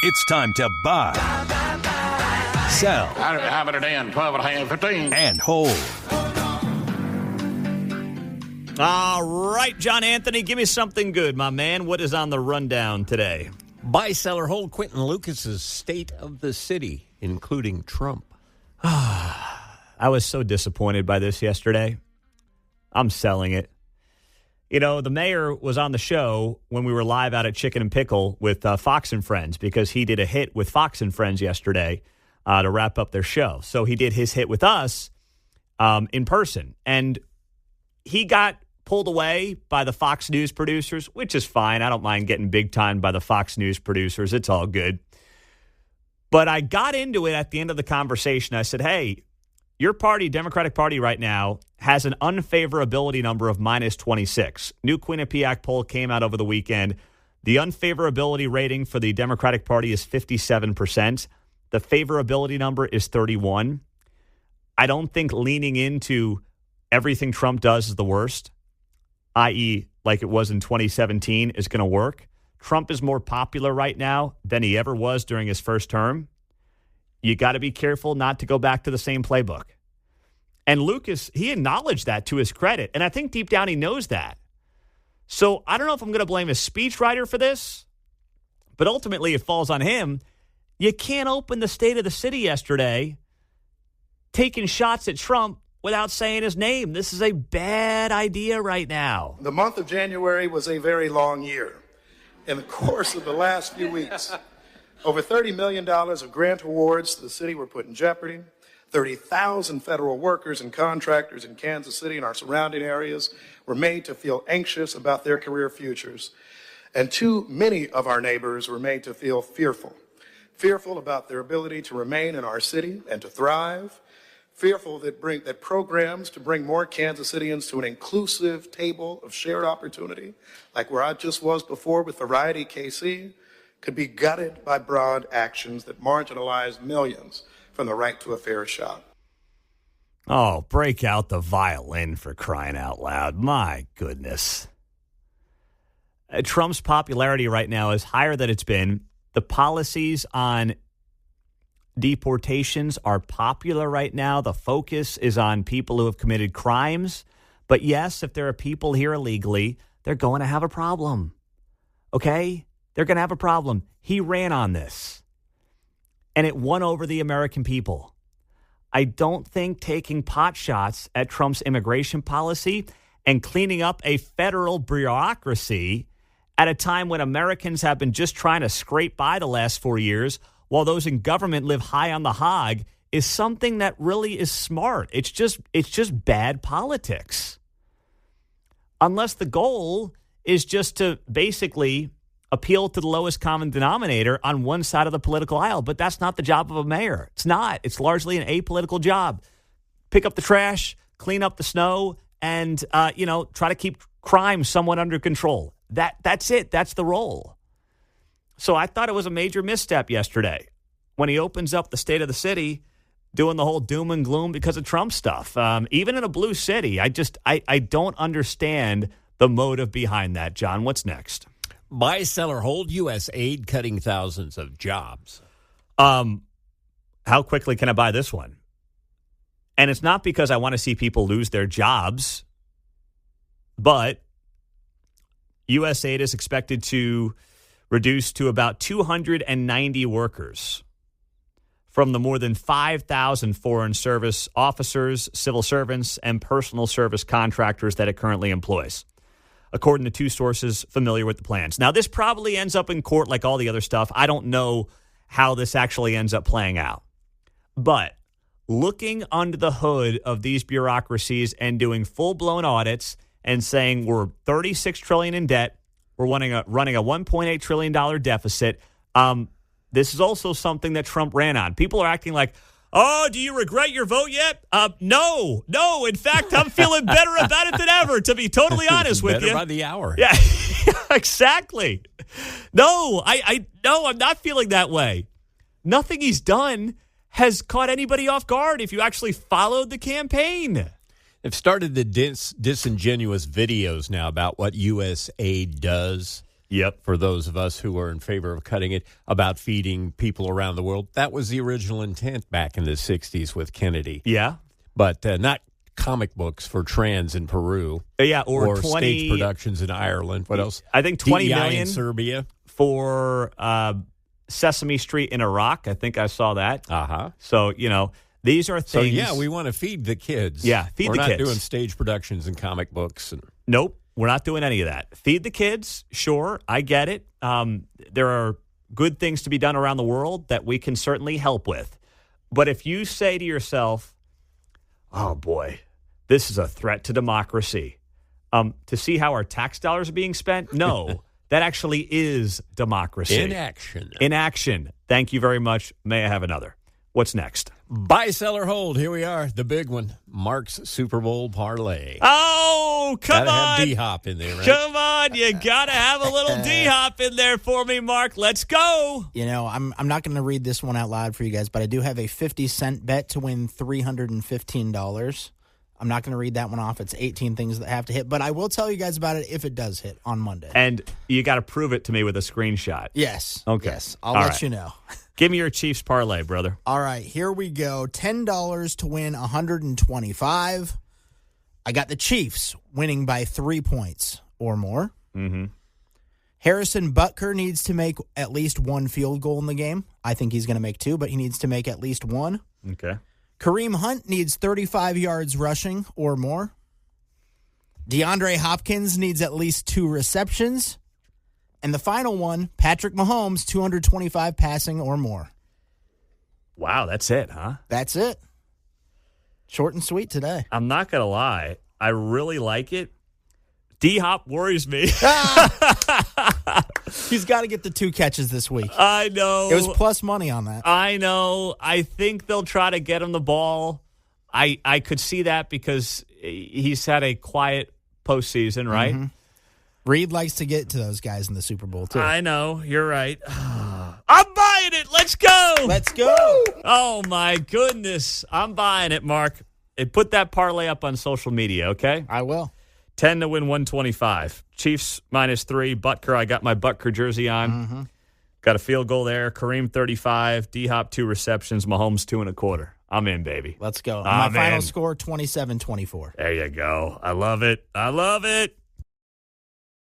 It's time to buy, sell, How about a day on 12 and a half, 15? and hold. All right, John Anthony, give me something good, my man. What is on the rundown today? Buy, sell, or hold Quentin Lucas's State of the City, including Trump. I was so disappointed by this yesterday. I'm selling it. You know, the mayor was on the show when we were live out at Chicken and Pickle with Fox and Friends because he did a hit with Fox and Friends yesterday to wrap up their show. So he did his hit with us in person. And he got pulled away by the Fox News producers, which is fine. I don't mind getting big time by the Fox News producers. It's all good. But I got into it at the end of the conversation. I said, hey, your party, Democratic Party right now, has an unfavorability number of minus 26. New Quinnipiac poll came out over the weekend. The unfavorability rating for the Democratic Party is 57%. The favorability number is 31. I don't think leaning into everything Trump does is the worst, i.e., like it was in 2017, is going to work. Trump is more popular right now than he ever was during his first term. You got to be careful not to go back to the same playbook. And Lucas, he acknowledged that to his credit, and I think deep down he knows that. So I don't know if I'm going to blame his speechwriter for this, but ultimately it falls on him. You can't open the State of the City yesterday taking shots at Trump without saying his name. This is a bad idea right now. The month of January was a very long year. In the course of the last few weeks, over $30 million of grant awards to the city were put in jeopardy. 30,000 federal workers and contractors in Kansas City and our surrounding areas were made to feel anxious about their career futures. And too many of our neighbors were made to feel fearful about their ability to remain in our city and to thrive. Fearful that programs to bring more Kansas Cityans to an inclusive table of shared opportunity, like where I just was before with Variety KC, could be gutted by broad actions that marginalize millions from the right to a fair shot. Oh, break out the violin for crying out loud. My goodness. Trump's popularity right now is higher than it's been. The policies on deportations are popular right now. The focus is on people who have committed crimes. But yes, if there are people here illegally, they're going to have a problem. Okay? They're going to have a problem. He ran on this, and it won over the American people. I don't think taking pot shots at Trump's immigration policy and cleaning up a federal bureaucracy at a time when Americans have been just trying to scrape by the last 4 years while those in government live high on the hog is something that really is smart. It's just bad politics. Unless the goal is just to basically appeal to the lowest common denominator on one side of the political aisle. But that's not the job of a mayor. It's not. It's largely an apolitical job. Pick up the trash, clean up the snow, and, try to keep crime somewhat under control. That's it. That's the role. So I thought it was a major misstep yesterday when he opens up the State of the City doing the whole doom and gloom because of Trump stuff. Even in a blue city, I don't understand the motive behind that. John, what's next? Buy, sell, or hold U.S. aid cutting thousands of jobs. How quickly can I buy this one? And it's not because I want to see people lose their jobs, but U.S. aid is expected to reduce to about 290 workers from the more than 5,000 foreign service officers, civil servants, and personal service contractors that it currently employs, according to two sources familiar with the plans. Now, this probably ends up in court like all the other stuff. I don't know how this actually ends up playing out. But looking under the hood of these bureaucracies and doing full-blown audits and saying we're $36 trillion in debt, we're running a $1.8 trillion deficit. This is also something that Trump ran on. People are acting like, oh, do you regret your vote yet? No. In fact, I'm feeling better about it than ever, to be totally honest with you. Better by the hour. Yeah, exactly. No, I'm not feeling that way. Nothing he's done has caught anybody off guard if you actually followed the campaign. They've started the disingenuous videos now about what U.S. aid does. Yep. For those of us who are in favor of cutting it, about feeding people around the world. That was the original intent back in the 60s with Kennedy. Yeah. But not comic books for trans in Peru. Yeah, or 20 stage productions in Ireland. What else? I think 20 DEI million in Serbia. for Sesame Street in Iraq. I think I saw that. Uh-huh. So, these are things. So, yeah, we want to feed the kids. Yeah, feed the kids. We're not doing stage productions and comic books. Nope, we're not doing any of that. Feed the kids, sure, I get it. There are good things to be done around the world that we can certainly help with. But if you say to yourself, oh, boy, this is a threat to democracy, to see how our tax dollars are being spent, no, that actually is democracy. In action. In action. Thank you very much. May I have another? What's next? Buy, sell, or hold. Here we are. The big one. Mark's Super Bowl parlay. Oh, come Gotta on. have D-Hop in there, right? Come on. You got to have a little D-Hop in there for me, Mark. Let's go. I'm not going to read this one out loud for you guys, but I do have a 50-cent bet to win $315. I'm not going to read that one off. It's 18 things that have to hit, but I will tell you guys about it if it does hit on Monday. And you got to prove it to me with a screenshot. Yes. Okay. Yes. I'll let you know. Give me your Chiefs parlay, brother. All right, here we go. $10 to win $125. I got the Chiefs winning by 3 points or more. Mm-hmm. Harrison Butker needs to make at least one field goal in the game. I think he's going to make 2, but he needs to make at least 1. Okay. Kareem Hunt needs 35 yards rushing or more. DeAndre Hopkins needs at least 2 receptions. And the final one, Patrick Mahomes, 225 passing or more. Wow, that's it, huh? That's it. Short and sweet today. I'm not going to lie. I really like it. D-Hop worries me. He's got to get the 2 catches this week. I know. It was plus money on that. I know. I think they'll try to get him the ball. I could see that because he's had a quiet postseason, right? Mm-hmm. Reed likes to get to those guys in the Super Bowl, too. I know. You're right. I'm buying it. Let's go. Let's go. Woo! Oh, my goodness. I'm buying it, Mark. Hey, put that parlay up on social media, okay? I will. 10 to win 125. Chiefs -3. Butker, I got my Butker jersey on. Mm-hmm. Got a field goal there. Kareem 35. D-Hop 2 receptions. Mahomes 2.25. I'm in, baby. Let's go. I'm My final in. score, 27-24. There you go. I love it. I love it.